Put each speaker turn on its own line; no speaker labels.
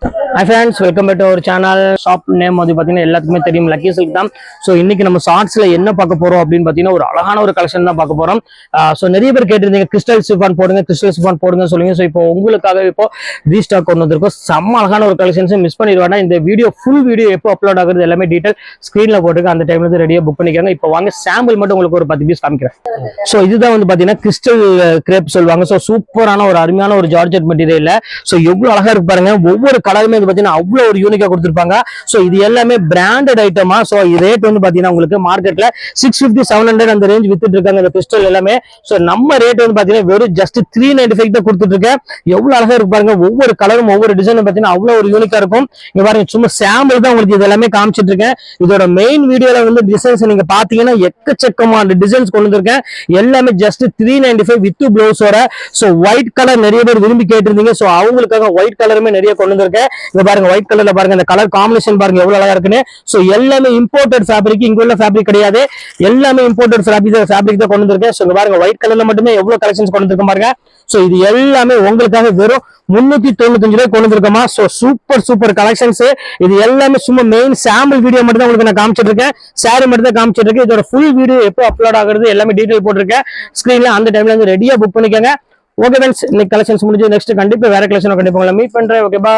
Hi friends, welcome back to our channel. Shop name வந்து பாத்தீங்கன்னா எல்லாத்துக்குமே தெரியும் லக்கி சில்க் தான். ஸோ இன்னைக்கு நம்ம ஷார்ட்ஸ்ல என்ன பார்க்க போறோம் அப்படின்னு பாத்தீங்கன்னா ஒரு அழகான ஒரு கலெக்ஷன் தான் பார்க்க போறோம். ஸோ நிறைய பேர் கேட்டிருந்தீங்க கிறிஸ்டல் சிஃபான் போடுங்க, கிறிஸ்டல் சிஃபான் போடுங்க சொல்லுங்க. ஸோ இப்போ உங்களுக்காக இப்போ ரீஸ்டாக் கொண்டு வந்திருக்கோம். செம்ம அழகான ஒரு கலெக்ஷன்ஸ் மிஸ் பண்ணிடுவாங்க. இந்த வீடியோ ஃபுல் வீடியோ எப்போ அப்லோட் ஆகுறது எல்லாமே டீடைல் ஸ்கிரீன்ல போட்டுருக்கு. அந்த டைம்ல இருந்து ரெடியா புக் பண்ணிக்காங்க. இப்போ வாங்க சாம்பிள் மட்டும் உங்களுக்கு ஒரு 10 பீஸ் காமிக்கிறேன். ஸோ இதுதான் வந்து பாத்தீங்கன்னா கிறிஸ்டல் கிரேப் சொல்லுவாங்க. ஸோ சூப்பரான ஒரு அருமையான ஒரு ஜார்ஜெட் மெட்டீரியல். ஸோ எவ்வளவு அழகா இருக்கு பாருங்க. ஒவ்வொரு கலருமே வந்து பாத்தீங்கன்னா அவ்வளவு ஒரு யூனிக்கா கொடுத்திருப்பாங்க. சோ இது எல்லாமே பிராண்டட் ஐட்டமா. சோ இது ரேட் வந்து பாத்தீங்கன்னா உங்களுக்கு மார்க்கெட்ல 650 700 அந்த ரேஞ்ச் வித்துட்டு இருக்காங்க இந்த கிறிஸ்டல் எல்லாமே. சோ நம்ம ரேட் வந்து பாத்தீங்கன்னா வெறும் ஜஸ்ட் 395 தான் கொடுத்துட்டு இருக்கேன். எவ்வளவு அழகா இருக்கு பாருங்க. ஒவ்வொரு கலரும் ஒவ்வொரு டிசைனும் பாத்தீங்கன்னா அவ்வளவு ஒரு யூனிக்கா இருக்கும். இங்க பாருங்க சும்மா சாம்பிள் தான் உங்களுக்கு இது எல்லாமே காமிச்சிட்டு இருக்கேன். இதோட மெயின் வீடியோல வந்து டிசைன்ஸ் நீங்க பாத்தீங்கன்னா எக்கச்சக்கமான டிசைன்ஸ் கொண்டு வந்திருக்கேன். எல்லாமே ஜஸ்ட் 395 வித் பிளவுஸோட. சோ ஒயிட் கலர் நிறைய பேர் விரும்பி கேட்டிருந்தீங்க. சோ அவங்களுக்காக ஒயிட் கலருமே நிறைய கொண்டு வந்திருக்கேன். இங்க பாருங்க ஒயிட் கலர்ல பாருங்க இந்த கலர் காம்பினேஷன் பாருங்க எவ்வளவு அழகா இருக்குன்னு. சோ எல்லாமே இம்போர்ட்டட் ஃபேப்ரிக், இங்க உள்ள ஃபேப்ரிக் கிடையாது. எல்லாமே இம்போர்ட்டட் ஃபேப்ரிக் தான் கொண்டு வந்திருக்கேன். சோ இங்க பாருங்க ஒயிட் கலர்ல மட்டுமே எவ்வளவு கலெக்ஷன்ஸ் கொண்டு வந்திருக்கேன் பாருங்க. சோ இது எல்லாமே உங்களுக்காக வெறும் 395 ரூபாய் கொண்டு வந்திருக்கோமா. So super collections. இது எல்லாமே சும்மா மெயின் சாம்பிள் வீடியோ மட்டும் தான் உங்களுக்கு நான் காமிச்சிட்டு இருக்கேன். சாரி மட்டும் தான் காமிச்சிட்டு இருக்கேன். இதோட ஃபுல் வீடியோ எப்போ அப்லோட் ஆகுறது எல்லாமே டீடைல் போட்டிருக்கேன் ஸ்கிரீன்ல. அந்த டைம்ல வந்து ரெடியா புக் பண்ணிக்கோங்க. ஓகே ஃப்ரெண்ட்ஸ், இன்னைக்கு கலெக்ஷன்ஸ் முடிஞ்சு நெக்ஸ்ட் கண்டிப்பா வேற கலெக்ஷன் கண்டிப்பா உங்களை மீட் பண்றேன். Okay bye.